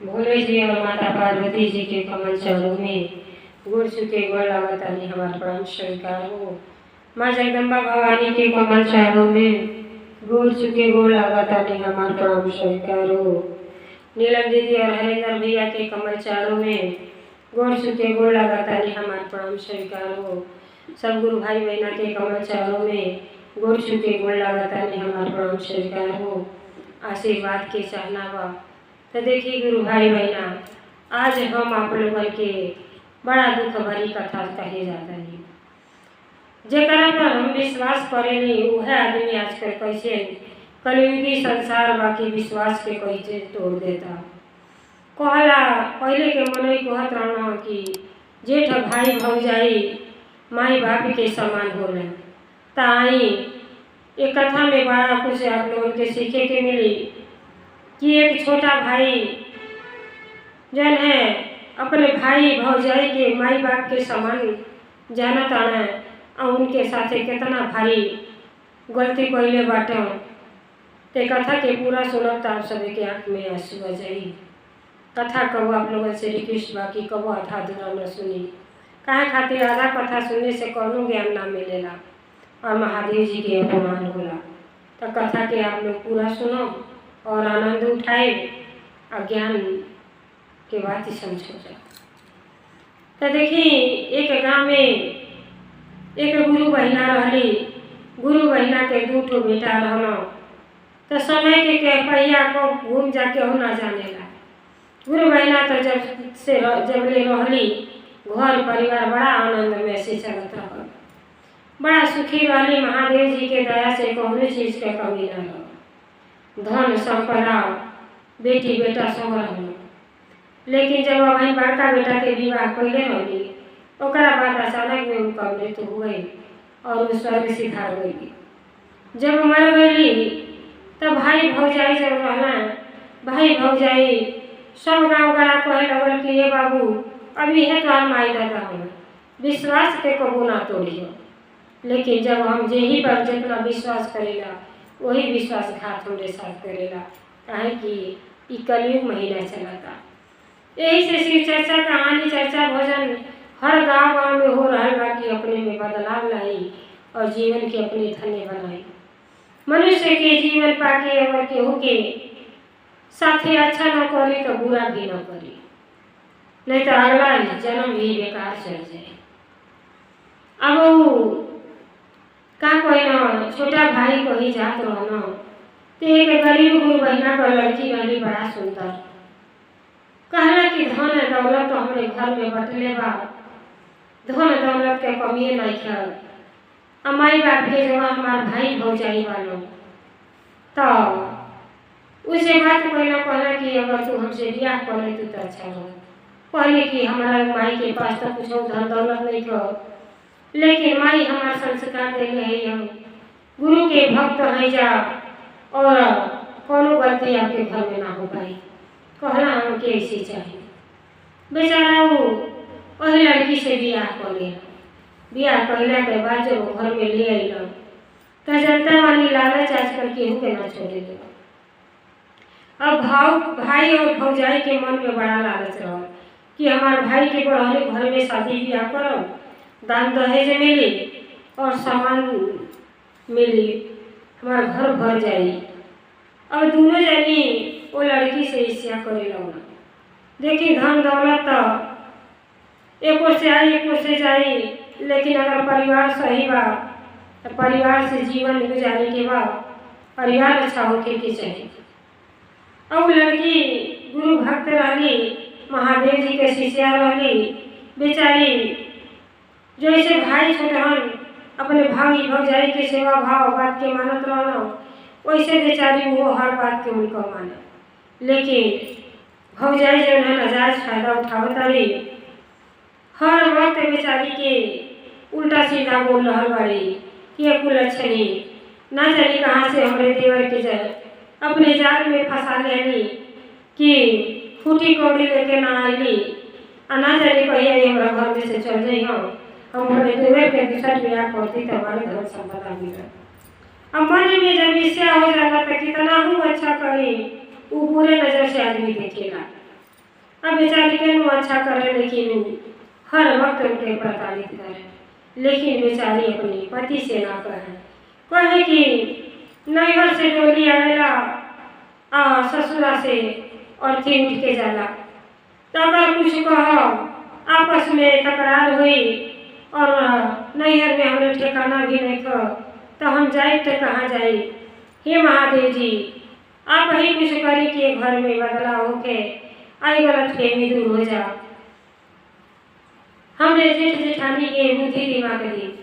भोले जी और माता पार्वती जी के कमल चरणों में गुड़ चुके गोड़ लागतानी हमार प्रणाम स्वीकार हो। माँ जगदम्बा भवानी के कमल चरणों में गुड़ चुके गोड़ लागतानी हमार प्रणाम स्वीकार हो। नीलम दीदी और हरेंद्र भैया के कमल चरणों में गुड़ चुके गोड़ लागतानी हमार प्रणाम स्वीकार हो। सब गुरु भाई बहना के कमल चरणों में गुड़ चुके गोड़ लागतानी हमार प्रणाम स्वीकार हो। आशीर्वाद के चाहना बा तो देखिए गुरु भाई बहना, आज हम आप लोगन के बड़ा दुख भरी कथा कहे जाता है। जेकरा पर हम विश्वास करेनी वह आदमी आजकल कैसे कलयुगी संसार बाकी विश्वास के कैसे तोड़ देता। कहला पहले के मनई कहत रहना कि जेठ भाई भौजाई माई बाप के समान होला। ताई एक कथा में बड़ा कुछ आप लोगों के सीखे के मिली कि एक छोटा भाई जन है अपने भाई भौजाई के माई बाप के समान जाना ताना और उनके साथे कितना भारी गलती कैले बाटे। ते कथा के पूरा सुनब आप सभी के आँख में आंसू आ जाई। कथा कबो आप लोगों से रिक्वेस्ट बाकी कबो आधा अधूरा न सुनी। काहे खातिर आधा कथा सुनने से कौनो ज्ञान ना मिलेला और महादेव जी के अपमान होला। तो कथा के आप लोग पूरा सुनो और आनंद उठाए और ज्ञान के बात ही समझो जाए। तो देखिए एक गांव में एक गुरु बहिना रहली। गुरु बहिना के दू ठो बेटा रहना। तो समय के पहिया को घूम जाके हो ना जानेला। गुरु बहिना तो जब ले रहली घर परिवार बड़ा आनंद में से चलत रहल। बड़ा सुखी रहली। महादेव जी के दया से कौनो चीज के कमी न रह। धन संपदा बेटी बेटा सब रहल। लेकिन जब वही बड़का बेटा के विवाह कैले रहली ओकरा बाद अचानक में उनका मृत्यु हो गई और वो स्वर्ग सिधार गई। जब मर गई तब भाई भौजाई जब रहना भाई भौजाई सब गाँव गड़ा कहे लगल कि ये बाबू अभी है तो माई दादा हम विश्वास के कबू ना तोड़ियो। लेकिन जब हम जेही पर जितना विश्वास करेला वही विश्वासघात हमरे साथ करेला। काहे कि ई कलयुग महीना चलता। यही से शिव चर्चा कहानी चर्चा भजन हर गांव गांव में हो रहा बा कि अपने में बदलाव लाई और जीवन के अपने धन्य बनाई। मनुष्य के जीवन पाके अगर केहू के साथे अच्छा न करी तो बुरा भी न करी, नहीं तो अगला जन्म भी बेकार चल जाए। अब वो का कोई न छोटा भाई कही जात रहना तो एक गरीब गुरु बहिना पर लड़की रहली बड़ा सुंदर। कहला कि धन दौलत तो हमारे घर में बटले बा। धन दौलत के कमी नहीं है। माई बाप के जगह हमार भाई भौजाई वालों तो उसे बात कहला कि अगर तू हमसे ब्याह कर ले तो अच्छा हो। कहले कि हमारा माई के पास तो कुछ धन दौलत नहीं कर, लेकिन माई हमारा संस्कार देले है हम गुरु के भक्त है जा और कोनो गलती आपके घर में ना हो पाई। कहला हमके ऐसे चाहिए। बेचारा वो वही लड़की से ब्याह कर लिया। ब्याह कहला के बाद जब घर में ले अल तो जनता वाली लालच आजकल केहू के ना छोड़े दे। अब भाई और भौजाई के मन में बड़ा लालच रहा कि हमारे भाई के बढ़ाने घर में शादी ब्याह करो, दान दहेज मिली और सामान मिली, हमारा घर भर जाई। अब दोनों जनी वो लड़की से ईर्ष्या करे लगना। देखी धन दौलत तो एक से आई एक से जाई, लेकिन अगर परिवार सही बा तो परिवार से जीवन गुजारे के बाद परिवार अच्छा होके के चाहिए। अब लड़की गुरु भक्त रहली, महादेव जी के शिष्या रहली। बेचारी जैसे भाई छोटहन अपने भाई भौजाई के सेवा भाव बात के मानत रहना वैसे बेचारी वो हर बात के उनको माने। लेकिन भौजाई जो है नाजायज फायदा उठावत रही। हर वक्त बेचारी के उल्टा सीधा बोल रहा बाड़ी कि ये कुल अच्छी ना जानी कहाँ से हमारे देवर के जाए अपने जाल में फंसा लेनी कि फूटी कौड़ी लेके ना आईली और ना जानी कहिए हमारा घर में से चल जाई। हम अपने देवर के दूसरा ब्याह करती तो हमारे धन संपदा मिला। अब मन में जब इससे हो जाता तो कितना हूँ अच्छा करी वो बुरे नजर से आदमी देखेगा। अब बेचारी के नु अच्छा करे लेकिन हर वक्त उनके प्रताड़ित करे। लेकिन बेचारी अपने पति से ना कहे कि नैहर से डोली आवेला ससुरा से अर्थी उठ के जाला। तो अगर कुछ कहो आपस में तकरार हुई और नैहर में हमने ठिकाना भी नहीं खो तो हम जाए तो कहाँ जाए। हे महादेव जी, आप ही कुछ करी कि घर में बदलाव होके आई गलत फहमी दूर हो जा। हमने जेठ जेठानी के बुद्धि दिमाग दी,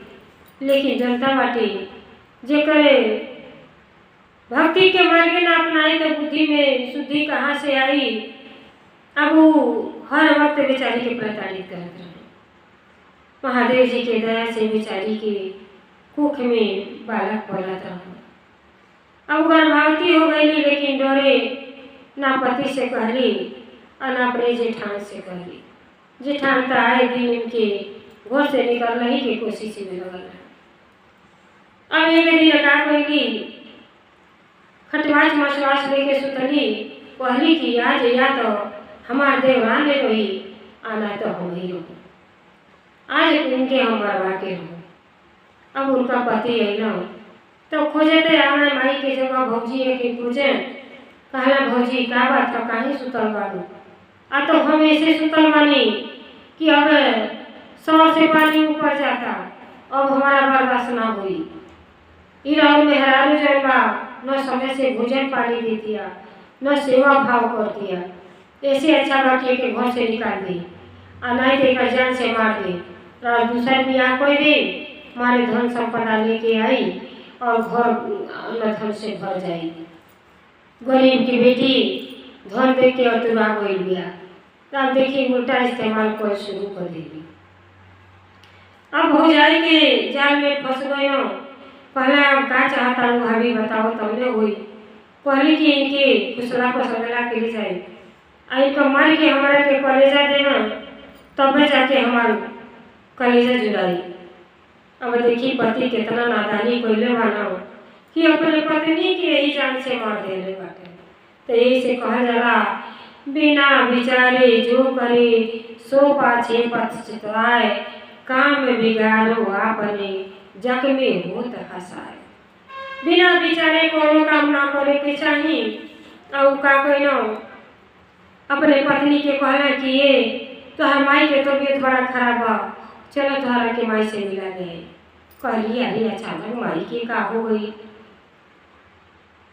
लेकिन जनता बाटी जे करे भक्ति के मार्ग न अपनाई तो बुद्धि में शुद्धि कहाँ से आई। अब वो हर वक्त बेचारी के प्रताड़ित करते रहे। महादेव जी के दया से बेचारी के कुख में बालक पला था। अब गर्भवती हो गई, लेकिन डरे ना पति से कहली और ना अपने जेठान से कहली। जेठान तो आए दिन इनके घर से निकल ही के कोशिश में लगल। अब एक दिन का कहली खटवाच मछवाच लेके सुतली, कहली कि आज या तो हमार देवरान ले रही आना तो हम ही रहो, आज इनके हम मरवा के रहो। अब उनका पति है ना तो खोजे थे आना माई के जगह भौजी है कि खोजे। कहला भौजी का बात तो कहीं सुतल बाड़ू। आ तो हम ऐसे सुतल बानी कि अब 100 से पानी ऊपर जाता, अब हमारा बर्दाश्त ना हुई। इराऊ में हरारू जलवा न समय से भोजन पानी दे दिया न सेवा भाव कर दिया। ऐसे अच्छा बाकी के घर से निकाल दी और नहीं देकर जान से मार दे। और दूसरा ब्याह कोई दे मारे धन संपदा लेके आई और घर धन से भर जाएगी। गरीब की बेटी धन दे के और तुरा गई बिया। तब देखिए उल्टा इस्तेमाल कर शुरू कर देगी। अब हो जाए के जाल में फंस गए हो। पहला का चाहता हूँ भाभी बताओ तब हुई। पहले कि इनके कुशला पसंदला के लिए जाए इनका मार के हमारा के कलेजा देना तब जाके हमारा कलेजा जुड़ाई। अब देखिए पति कितना नादानी कोयले वाला हो कि अपने पत्नी के ही जान से मार देने बाटे। तो यही से कहा जाला बिना विचारे जो करे सो पाछे पछताए, काम बिगाड़ो आपने जग में होत हसाए। बिना विचारे कोनो काम ना करे के चाहिए। और का कहना अपने पत्नी के कहना कि ये तोहर माई के तबीयत बड़ा खराब बा, चलो तोहरा के माई से मिला दे। कहली अरे अचानक माई के का हो गई।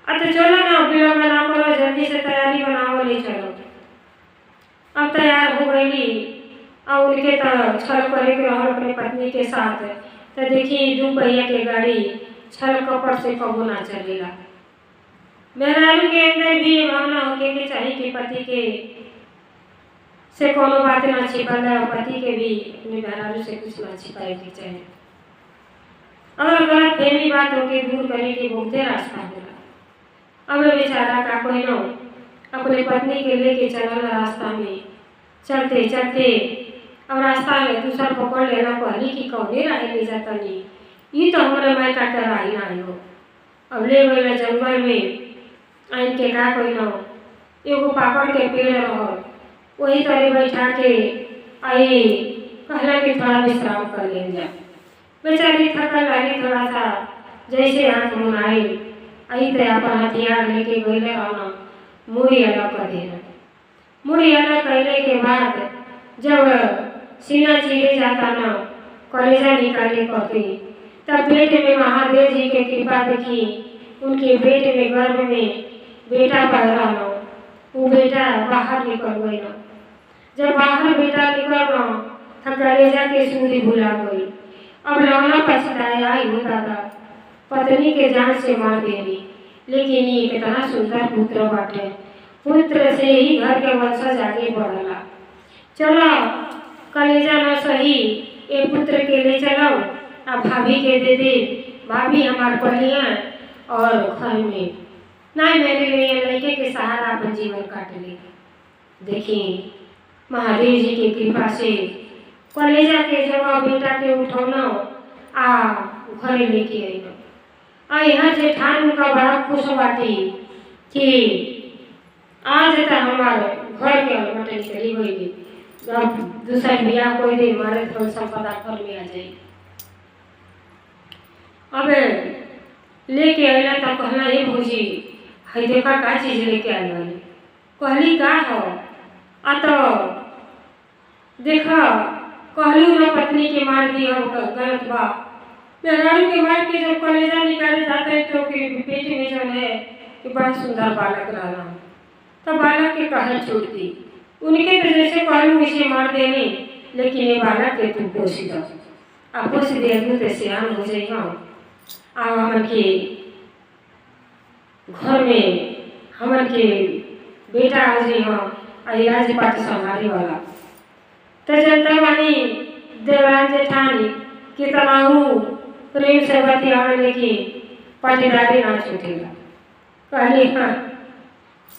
तो चलो ना विलम्ब ना करो, जल्दी से तैयारी बनाओ ले चलो। अब तैयार हो गई और उनके तो छल करे के रहल अपने पत्नी के साथ। तो देखिए 2 पहिया के गाड़ी छल कपट से कबो ना चलेला। मेहरारू के अंदर भी भावना होके के चाहिए कि पति के से कोनो बात ना छिपाना, पति के भी अपने मेहरारू से कुछ ना छिपाए के चाहिए। अगर गलत फहमी बात होके दूर करे के बहुते रास्ता होला। अब बेचारा का कोई न अपने पत्नी के लेके चलल रास्ता में चलते चलते अब रास्ता में दूसरा पकड़ लेना कहली कि कौने राहे ले जाता नहीं, ये तो हमारे मायका के राही ना हो। अब ले गए जंगल में आइन के का कोई न एगो पाकड़ के पेड़ रहल, वही तरह बैठा के आई कहला कि थोड़ा विश्राम कर ले जा। बेचारी थकल लगी थोड़ा सा, जैसे हाथ मुनाई आई तो अपन हथियार लेके गए रहना मुड़ी अलग कर देना। मुड़ी अलग करने के बाद जब सीना चीरे जाता ना कलेजा निकाले करते, तब पेट में महादेव जी के कृपा देखी उनके पेट में गर्भ में बेटा पैदा हो। वो बेटा बाहर निकल गई ना। जब बाहर बेटा निकल ना तो कलेजा के सूरी भुला गई। अब लौना पछताया ही होता था, पत्नी के जान से मार देनी। लेकिन ये कितना सुंदर पुत्र बाटे, पुत्र से ही घर के वंशज आगे बढ़ला। चलो कलेजा न सही ये पुत्र के ले चलो, अब भाभी के दे दे, भाभी हमार पलिया और घर में नहीं मेरे लिए लड़के के सहारा अपन जीवन काट ले। देखिए महादेव जी की कृपा से कलेजा के जगह बेटा के उठौना आ घरे लेके आई। यहाँ जेठान का बड़ा खुश बाटी कि आज तो हमारे घर के अलमट निकली गई। अब दूसरा बियाह कोई दिन मारे धन संपदा घर में आ जाई। अब लेके अला तो कहला ये भौजी हई देखा का चीज लेके आयल बानी। कहली का हो? आ तो देखा कहलू ना पत्नी के मार दिया गलत बा। मेहरारू के मार के जब कलेजा निकाले जाते हैं तो पेट में जो है कि बड़ा सुंदर बालक रहा तो बालक के कहल छोड़ दी। उनके तो जैसे कहलू उसे मार देने, लेकिन ये बालक के तू पोस दो। अब पोस दे तो सियान हो जाए। अब हमन के घर में हमन के बेटा हो जाए राज पाट संभाले वाला। तो जनता वाली देवराज जेठानी कितना प्रेम से बतियावे, लेकिन पटीदारी ना छूटेगा। कहली हाँ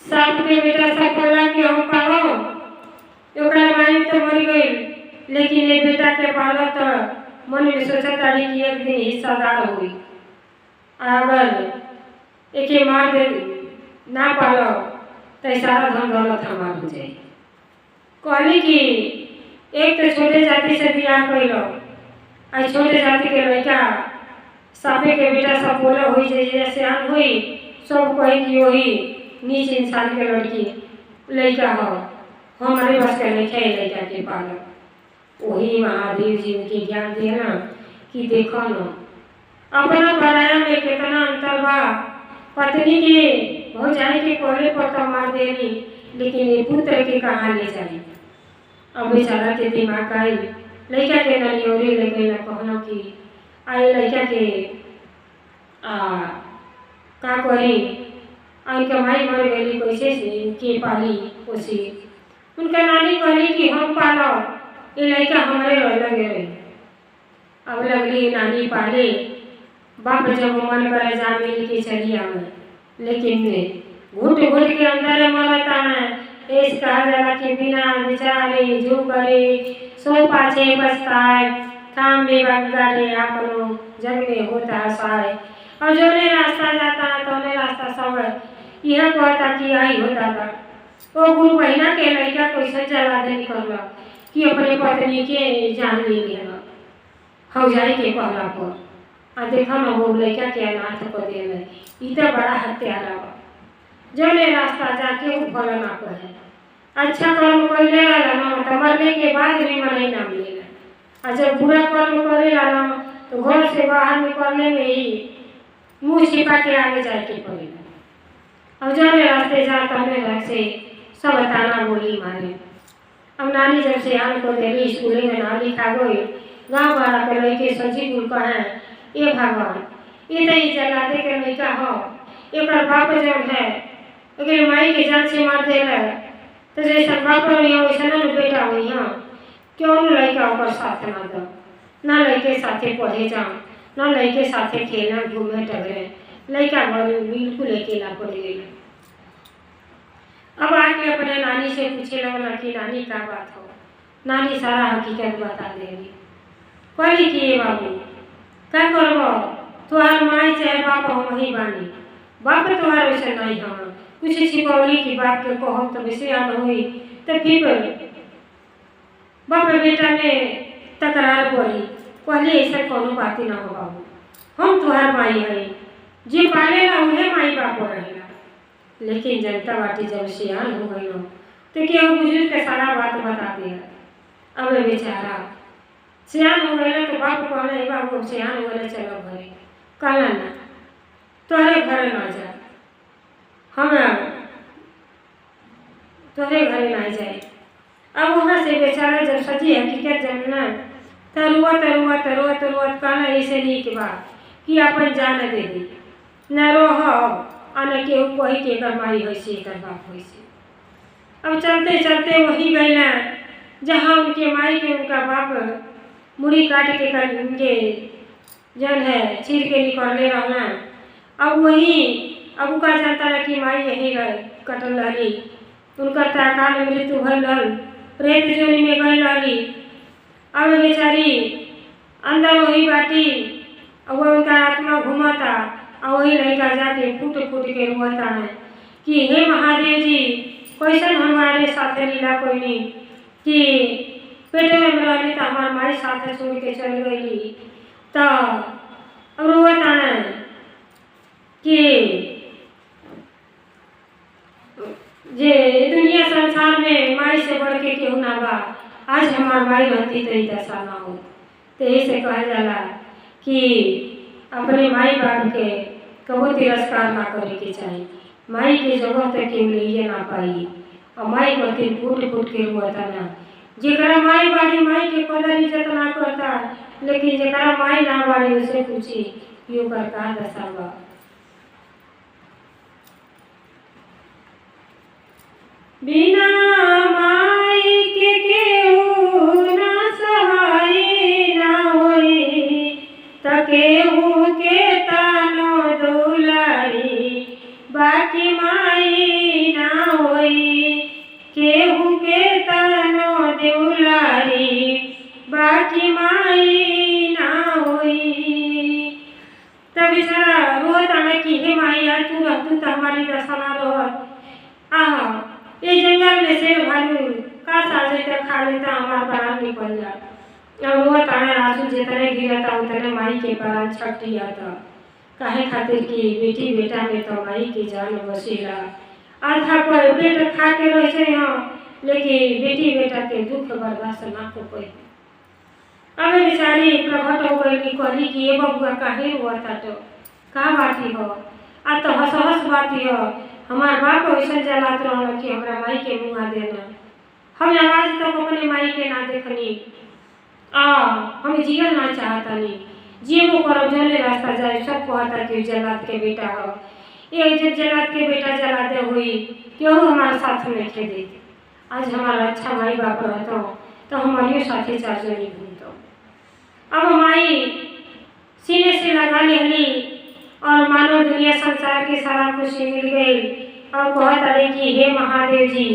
सब के बेटा सब बोला कि हम पालो ओकरा माई तो मर गई, लेकिन ये बेटा के पालो तो मन में सोचा ताड़ी कि एक दिन हिस्सादार हुई। अगर एक मार दे ना पालो तो सारा धन दौलत हमार हो जाए। कहली कि एक तो छोटे जाति से बियाह कैलो, आई छोटे जाति के लड़का साफे के बेटा सब बोला हुई जैसे आन हुई सब कही कि वही नीच इंसान के लड़की लड़का हो, हमारे बस का नहीं है लड़का के पालक। वही महादेव जी उनके ज्ञान दिए ना कि देखो ना अपना पराया में कितना अंतर बा। पत्नी के भौजाई के कोहरे पर तो मार देनी, लेकिन ये पुत्र के कहाँ ले जाए। अब बेचारा के दिमाग आई लड़का के नलियोरी ले गई ना कहना कि आई लड़का के का करी उनका माई मर गई कैसे से के पाली पोसी। उनका नानी कहली कि हम पालो ये लड़का हमारे लगे रही। अब लगली नानी पाले बाप जब मन करे जा मिल के चली आवे, लेकिन घुट घुट के अंदर मरता है। ऐस कहा जरा कि बिना विचारे जो करे सो पाछे पछताए, काम में बगाड़े आपनो जग में होता साए। और जो ने रास्ता जाता है तो ने रास्ता सब यह कहता कि आई होता था। वो गुरु बहिना के लड़का कैसे जला दे निकल कि अपने पत्नी के जान ले लिया हो जाए के कहला पर। आ देखा ना वो लड़का के अनाथ को दे ई तो बड़ा हत्यारा बा। जो ने रास्ता जाके वो भला ना कहे अच्छा कर्म कैले ना तो मरने के बाद भी मनाई ना मिलेगा। और जब बुरा कर्म करेला ना तो घर से बाहर निकलने में ही मुँह छिपा के आगे जाए के पड़ेगा। अब जो ने रास्ते जाता हमें घर से सब ताना बोली मारे। अब नानी जब से आन को दिल्ली स्कूल में नाम लिखा गई, गाँव वाला के लड़के सजी गुल का है ये भगवान ये तो जला दे के लड़का हो एक बाप जब है अगर माई के जान से मार दे तो जैसा बाप रही हो वैसा ना बेटा हुई। हाँ क्यों लड़का ओकर साथ ना दो ना लड़के साथे पढ़े जाओ ना लड़के साथे खेलना घूमे टगरे लड़का बिल्कुल अकेला पड़ गई। अब आके अपने नानी से पूछे लगला कि नानी का बात हो। नानी सारा हकीकत बता देगी। कहली कि ये बाबू क्या करबो तुहार माई चाहे बाप हम ही बानी। बाप तुहार वैसे नहीं हम कुछ छिपौली की बात के कहो तो वैसे याद हुई तो फिर बाप बेटा में तकरार पड़ी। कहली ऐसा कोनो बात ना हो बाबू हम तुहार माई है जी पालेला उन्हें माई बाप रहेला। लेकिन जनता बाटी जब सियान हो गई हो तो क्या बुजुर्ग के सारा बात बता दिया। अब बेचारा सियान हो गए तो बाप कहले बाबू सियान हो गए चलो घरे। कहला ना तोहरे घरे ना जा हम तोहरे घरे ना जाए। अब वहाँ से बेचारा जब सची हकीकत जानना तरुआ तरुआ तरुआ तरुआ कहना ऐसे नहीं के बात कि अपन जान दे दी न रोह आने के वही के कमाई हो से कर बाप हो से। अब चलते चलते वही गए ना जहाँ उनके माई के उनका बाप मुड़ी काट के कर उनके जन है चीर के निकलने रहना। अब वही अब का जानता रहा कि माई यही रहे कटल रही उनका ताकाल मृत्यु भल रहा प्रेत जोनी में गई रही। अब बेचारी अंदर वही बाटी अब उनका आत्मा घूमता और वही लड़का जाके फूट फूट के रोता है कि हे महादेव जी कैसन हमारे साथे लीला कोई नहीं कि पेटे में रहली तो हमार माई साथे छोड़ के चल गई। तो अब वो बताना कि जे दुनिया संसार में माई से बढ़ के केहू ना बा। आज हमार माई रहती तो ई दशा ना हो। तो यही से कहा जाला कि अपने माई बाप के कबो तिरस्कार ना करे के चाहिए। माई के जगह तक केहू ले ना पाई और माई कहती फूट फूट के रोता ना। जेकरा माई बाड़ी माई के कदर इज्जत ना करता, लेकिन जेकरा माई ना बाड़ी उसे पूछी कि ओकर का दशा बा। बिना माई के केहू ना सहाय ना होई, त केहू के तानो दुलारी बाकी माई ना होई। केहू के तानो दुलारी बाकी माई ना होई। तब बेचारा रोत आने की हे माई आज तू रहतू तो हमारी दशा ना रहत। ये जंगल में शेर भालू का साजे तक खा लेता हमारा प्राण निकल जाता। अब वो ताने आंसू जितने गिरता उतने माई के प्राण छटती आता। काहे खातिर की बेटी बेटा में तो माई की जान बसेला। आधा पर पेट खा के रह से लेकिन बेटी बेटा के दुख बर्दाश्त ना हो पाई। अब बेचारी प्रकट हो गई कि कहली कि ये बबुआ काहे रोता तो का बाती हो। आ तो हंस हंस बाती हो। हमार बाप वैसे जलात रहल कि हमरा माई के मुँह देना। हम आवाज तक अपने माई के ना देखनी। हम जियल ना चाहतनी। जीवो करब जौने रास्ता जाए सब कहता कि जलात के बेटा हो। ये जब जलात के बेटा जलाते हुई केहू हमारे साथ में खे दे। आज हमारा अच्छा माई बाप रहता तो हमारे साथे चार जनी घूमता। अब माई सीने से लगा लेली और मानो दुनिया संसार की सारा खुशी मिल गई और कहत रही कि हे महादेव जी,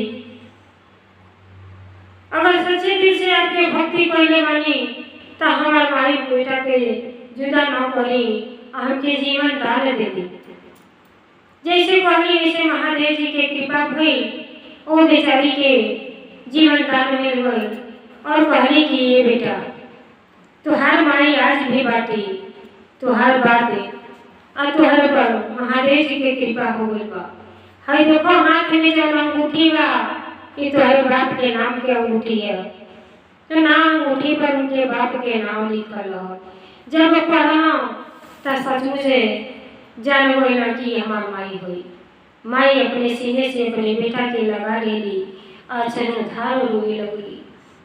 अगर सच्चे दिल से आपके भक्ति कइले बानी तो हमार माई बेटा के जुदा न करी, हमके जीवन दान दे दी। जैसे कहली ऐसे महादेव जी के कृपा भई ओ बेचारी के जीवन दान मिल गई और कहली कि ये बेटा तुहार माई आज भी बाटी तुहार बात और तुहरे पर महादेव जी के कृपा हो गई बा। हई देखो हाथ में जब अंगूठी बा ये तुहरे बाप के नाम के अंगूठी है। तो नाम अंगूठी पर उनके बाप के नाम लिखल हो। जब पढ़ना तो सचमुच जान गई ना कि हमार माई हुई। माई अपने सीने से अपने बेटा के लगा लेली और चनुधार रोए लगली।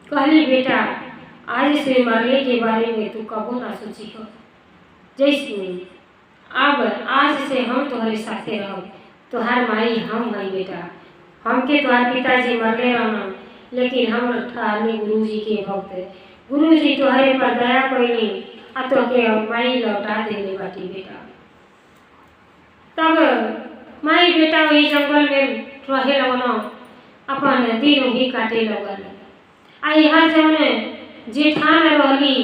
कहली बेटा आज से मरने के बारे में तू कबो ना सोची हो। जैसे अब आज से हम तुम्हारे साथे रहो। तुहार माई हम हई बेटा। हमके तुहार पिताजी मरले रहना लेकिन हम ठानी गुरु जी के भक्त। गुरु जी तुहरे पर दया कइली आ तो के माई लौटा देले बाटी बेटा। तब माई बेटा वही जंगल में रहे लगन अपन दिन भी काटे लगल। आ यहाँ जौन जेठान रहली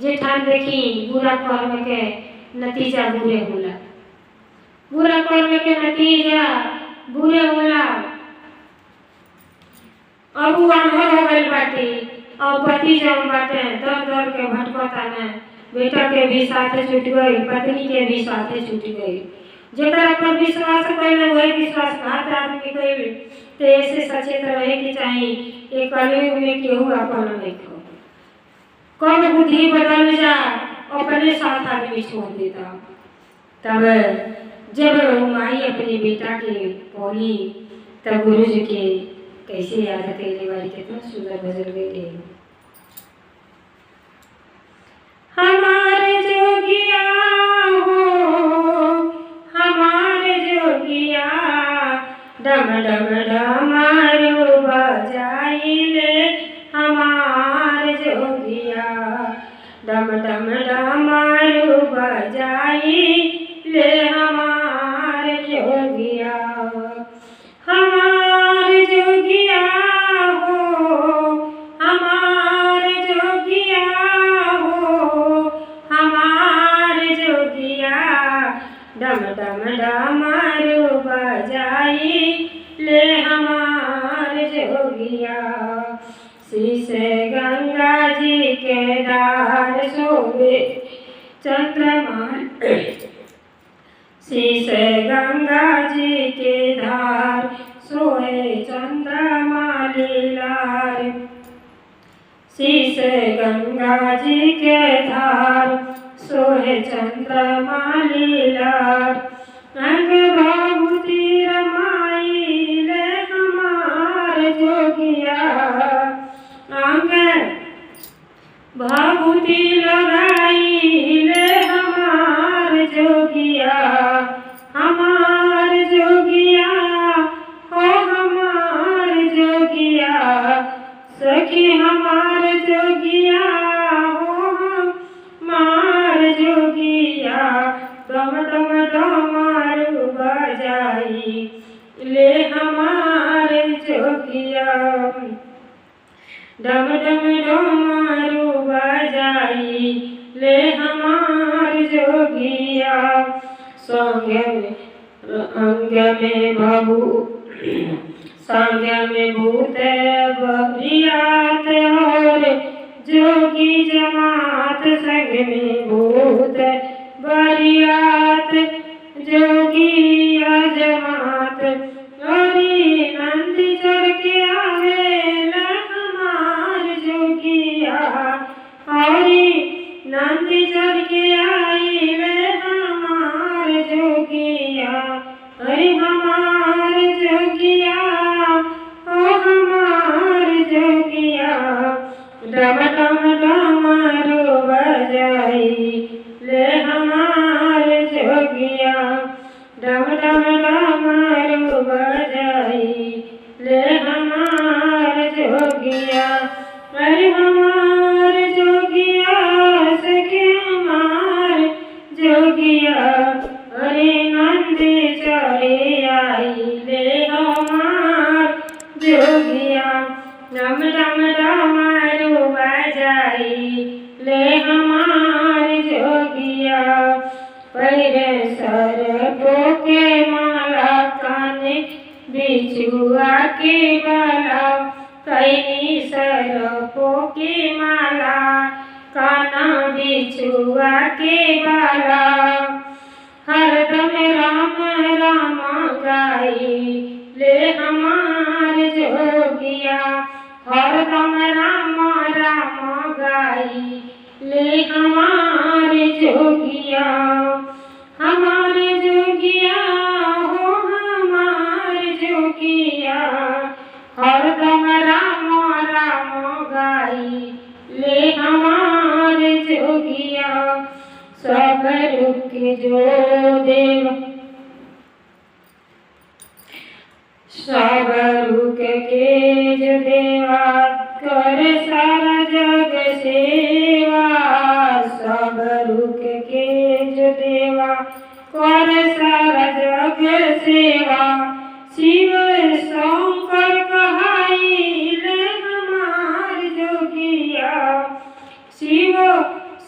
जेठान देखी बुरा कर्म के नतीजा बुरे होला। बुरा कर्म के नतीजा बुरे होला। अब वो अनहर हो गई बाटी और पति जौन बाटे दर दर के भटकता में बेटा के भी साथे छूट गई पत्नी के भी साथे छूट गई। जेकरा पर विश्वास कइले वही विश्वासघात आदमी कइले। तो ऐसे सचेत रहे के चाहिए एक कलयुग में केहू अपन नहीं खो। कब बुद्धि बदल जा अपने साथ आदमी छोड़ देता। तब जब माई अपने बेटा के बोली तब गुरु जी के कैसे याद कैले बारी कितना सुंदर भजन गए। हमारे जोगिया हो हमारे जोगिया डम डम डमरू बजाइले हमारे जोगिया डम डम डमरू बजाइले हमारे जोगिया। हमारे जोगिया हो हमारे जोगिया हो हमारे जोगिया डम डम डमरू बजाइले हमारे शीश गंगा जी के धार शोभे चंद्रमा, शीश गंगा जी के धार सोहे चंद्रमा लीलार, शीश गंगा जी के धार सोहे चंद्रमा लीलार। अंग भभूति रमाइले हमार जोगिया, अंग भभूति लगाइले हमार जोगिया, हमार जोगिया हो हमार जोगिया, सखी हमार जोगिया हो हमार जोगिया। डम डम डमरू बजाई ले हमार जोगिया, डम डम डमरू बजाई ले हमार जोगिया। संग में अंग में भभू संग में भूत बरियात और जोगी जमात, संग में भूत बरियात जोगी जमात। हरि नंदी चढ़ के आवे हमार जोगिया, हरि नंदी चढ़ के आइले हमार जोगिया, हरि हमार जोगिया हो हमार जोगिया। डम डम डमरू बजाई ले हमार जोगिया, डम डम डमरू बजाई ले हमार जोगिया। अरे हमार जोगिया सखे हमार जोगिया, अरे नंदी चढ़े आई ले हमार जोगिया, डम डम डमरू बजाई ले हमार जोगिया। पैरे सरगो के माला काने बिछुआ के बाला, कैनी सरगो की माला काना बिछुआ के बाला। हरदम राम राम गाई ले हमार जोगिया, हरदम राम राम गाई ले हमार जोगिया, हमार जोगिया हो हमार जोगिया। हरदम राम राम गाई ले हमार जोगिया। सब रुक जो देव सब रुक के जो देवा कर सारा जग सेवा, सब रुक के जो देवा कर सारा जग सेवा। शिव शंकर कहाइले हमार जोगिया, शिव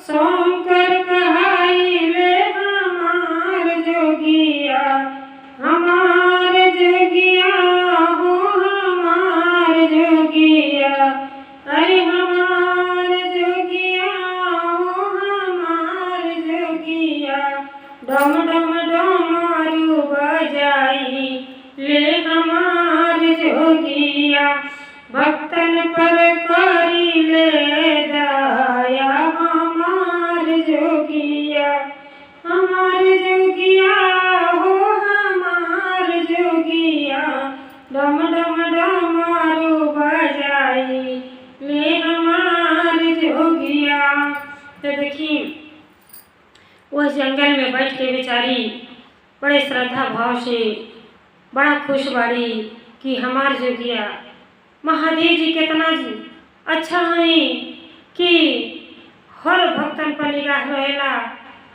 शंकर कहाइले हमार जोगिया, हमार जोगिया हो हमार जोगिया। अरे हमार जोगिया हो हमार जोगिया, डम डम डमरू बजाई ले हमार जोगिया। भक्तन पर करी ले दया हमार जोगिया, हमार जोगिया हो हमार जोगिया। डम डम डमरू बजाई ले हमार जोगिया। तो देखिए वह जंगल में बैठ के बेचारी बड़े श्रद्धा भाव से बड़ा खुश बाड़ी कि हमार जोगिया महादेव जी कितना अच्छा है कि हर भक्तन पर निगाह रहेला,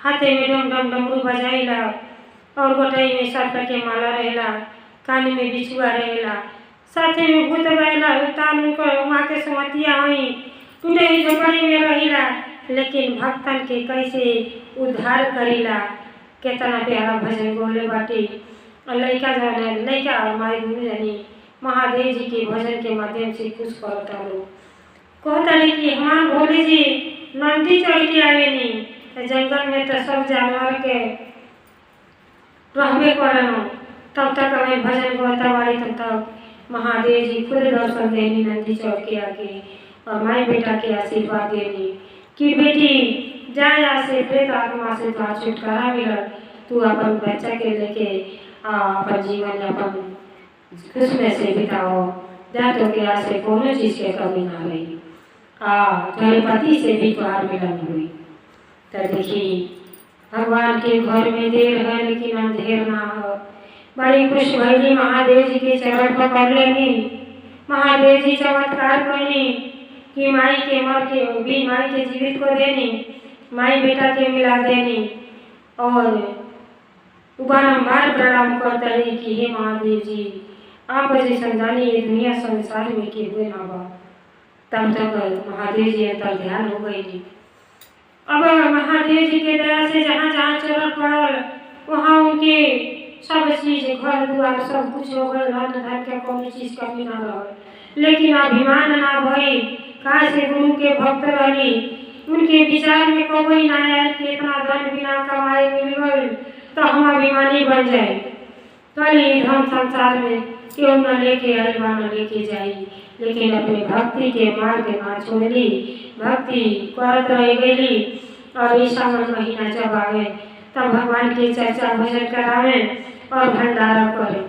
हाथे में डम डम डमरू बजाइला और गोटाई में सर्प के माला रहेला, कान में बिछुआ रहेला, साथे में भूत रहेला। उतान उनको वहाँ के समतिया हुई टूटे ही झोपड़ी में रहिला, लेकिन भक्तन के कैसे उद्धार करीला। कितना प्यारा भजन बोले बाटी। लड़का जाने लड़का और माई दोनों जानी महादेव जी के भजन के माध्यम से खुश करता लोग। कहता कि हमार भोले जी नंदी चढ़ के आवेनी तो जंगल में तो सब जानवर के रहबे करनो। तब तक हमें भजन गाता बाड़ी तब तक महादेव जी खुद दर्शन देनी नंदी चढ़ के आके और माई बेटा के आशीर्वाद देनी कि बेटी जाया से प्रेत आत्मा से तो छुटकारा मिला, तू अपन बच्चा के लेके अपन जीवन अपन खुश में से बिताओ, जा तो के आसे कोनो चीज के कमी ना रही, तेरे पति से भी तुहार मिलन हुई। तो देखी भगवान के घर में देर है लेकिन अंधेर ना हो। बड़ी खुश भैली महादेव जी के चरण पकड़ लेनी। महादेव जी चमत्कार करनी कि माई के मर के भी माई के जीवित को देनी, माई बेटा के मिला देनी और बारम्बार प्रणाम करता रही कि हे महादेव जी आप जैसा जानी ये दुनिया संसार में के हुए ना बा। तब तक महादेव जी अंतर ध्यान हो गई। अब महादेव जी के दया से जहाँ जहाँ चरण पड़ल वहाँ उनके सब चीज घर द्वार सब कुछ हो गए, धन धन के कोनो चीज कमी ना रह। लेकिन अभिमान ना भई, कहाँ से गुरु के भक्त रही, उनके विचार में कोई ना आया कि इतना धन बिना कमाए मिल गई तो हम अभिमानी बन जाए। कली धन संसार में क्यों न लेके आए न लेके जाई, लेकिन अपने भक्ति के मार्ग ना छोड़ली, भक्ति करत रह गई। और ये सावन महीना जब आवे तब भगवान की चर्चा भजन करावे और भंडारा करे।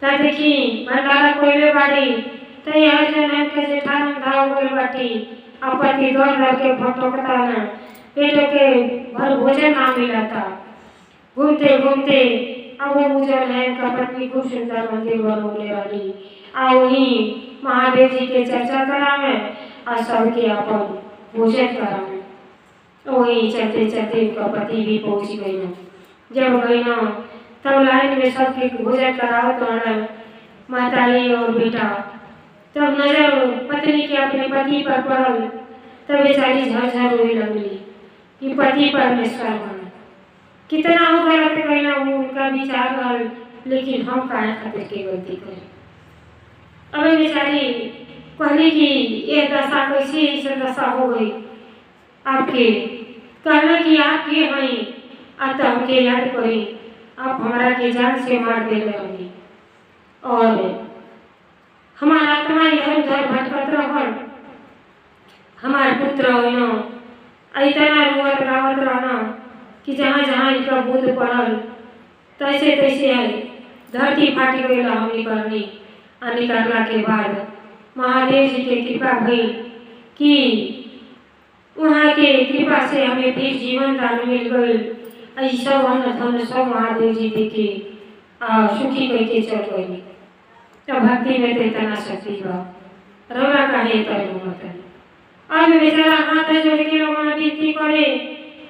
तब देखी भंडारा कोयले बाड़ी तो यह जन्म के जेठान धाव गल बाटी अपति दौड़ के भटकता न पेटों के भर भोजन ना मिलता। घूमते घूमते अब वो मुझे है का पत्नी खूब सुंदर मंदिर बनौले वाली आ वही महादेव जी के चर्चा करावे और सबके अपन भोजन करावे। वही चलते चलते उनका पति भी पहुंच गई न। जब गई न तब लाइन में सबके भोजन कराओ तो माताजी और बेटा, तब नजर पत्नी के अपने पति पर पड़ल तब बेचारी झरझर रोने लगली कि पति परमेश्वर बना कितना हो गलत कहना वो उनका विचार रहा, लेकिन हम काहे खातिर के गलती करें। अब बेचारी कहली कि ये दशा कैसी ऐसी दशा हो गई आपके, कहना कि आप के हैं अब तो हमके याद करी, आप हमारा के जान से मार दे रही और हमारा आत्मा इधर उधर भटकत रहल। हमारे पुत्र इतना रुआत गावत रहना कि जहाँ जहाँ इनका बुद्ध पड़ल तैसे तैसे है धरती फाटी गई हम निकलनी। निकलना के बाद महादेव जी के कृपा भई कि वहाँ के कृपा से हमें फिर जीवन दान मिल गई। ऐसा अन्न धन सब महादेव जी देखे सुखी करके चल गई। तो भक्ति में तो इतना शक्ति बा रौरा का है तय। अब बेचारा हाथ जोड़ के लोगों ने विनती करे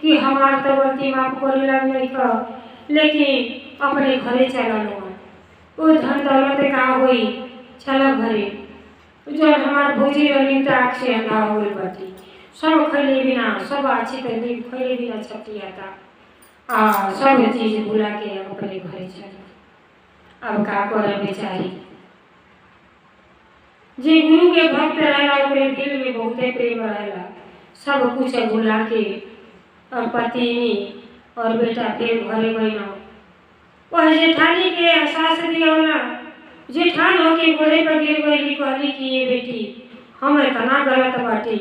कि हमार तो गलती माफ करे लग नहीं कर, लेकिन अपने घरे चला लो। वो धन दौलत का हुई चला घरे जो हमार भौजी रही तो आँख से अंधा हो गई बाटी सब खैले बिना सब अच्छी तरह खैले बिना छटिया था सब चीज भुला के अपने घरे चला। अब का करे बेचारी जे गुरु के भक्त रहला ओकरे दिल में बहुते प्रेम रहला, सब कुछ भुला के और पत्नी और बेटा फिर घरे गईना। वह जेठानी के एहसास दिया जेठान होके घोड़े पर गिर गई कहली कि ये बेटी हम इतना गलत बाटी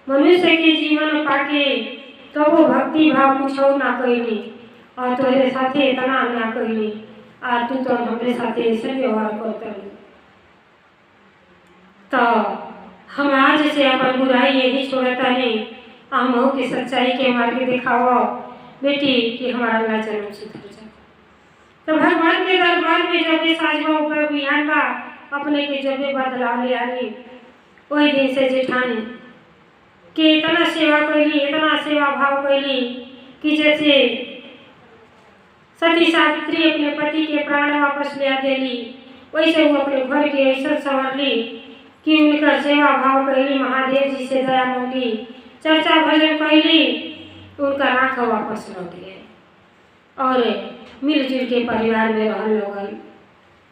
मनुष्य के जीवन पाके तो वो भक्ति भाव कुछ ना कैली और तोरे साथे इतना ना कैली आ तू तो हमरे साथे ऐसे व्यवहार करता। तो हम आज से अपन बुराई यही छोड़ता नहीं, हम हो कि सच्चाई के मार्ग दिखाओ बेटी कि हमारा अल्लाह जन्म सुधर जाए। तो भगवान के दरबार में जब भी साजवा ऊपर बिहान बा अपने के जब भी बदलाव ले आनी वही दिन से जेठानी कि इतना सेवा कैली इतना सेवा भाव कैली कि जैसे सती सावित्री अपने पति के प्राण वापस ले देली वैसे वो अपने घर के ऐसा संवारली कि उनका सेवा भाव कैली महादेव जी से दया मांगी चर्चा भजन कैली उनका आँख वापस लौट गए और मिलजुल के परिवार में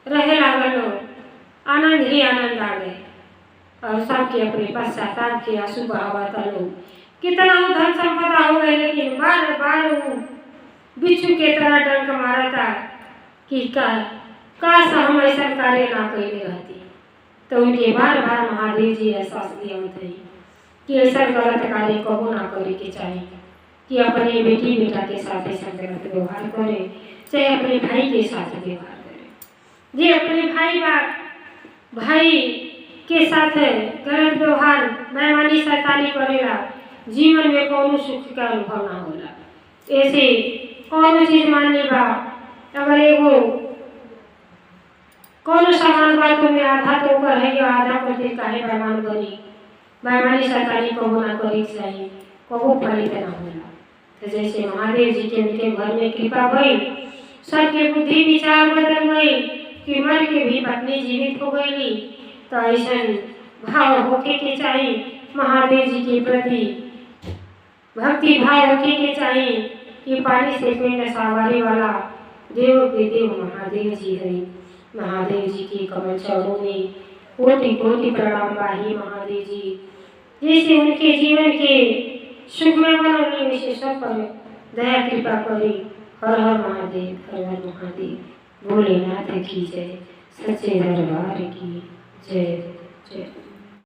रहे लागल लोग आनंद ही आनंद आ गए। और सबके अपने पश्चाताप के आंसू बहावता लोग। कितना धन संपदा हो गए, लेकिन बार बार वो बिच्छू के तरह डंक मारता कि काश हम ऐसा कार्य ना कैले रहती। तो उनके बार बार महादेव जी एहसास दिया थे कि ऐसा गलत कार्य कबो ना करे के चाहिए, कि अपने बेटी बेटा के साथ ऐसा गलत व्यवहार करे, चाहे अपने भाई के साथ व्यवहार करे। जे अपने भाई के साथ गलत व्यवहार बेईमानी शैतानी करेला, जीवन में कोनो सुख का अनुभव ना होला। ऐसे कोनो चीज मानने बा, अगर एगो कोनो सामान बा तो में आधा तो ओकर है या आधा करके काहे बेईमान बनी। बेईमानी शैतानी कबो ना करे के चाहिए, कबो फलित ना होला। तो जैसे महादेव जी के उनके घर में कृपा भई, सबके बुद्धि विचार बदल गई कि मर के भी पत्नी जीवित हो गई। तो ऐसा भाव होके के चाहिए, महादेव जी के प्रति भक्ति भाव होके के चाहिए कि पानी से पिंड सवारी वाला देव के देव महादेव जी है। महादेव जी के कमल चरणों में कोटि कोटि प्रणाम बाही महादेव जी। जैसे उनके जीवन के सुखमय बनौनी, वैसे सब पर दया कृपा करी। हर हर महादेव, हर हर महादेव। भोलेनाथ की जय, सच्चे दरबार की जय जय।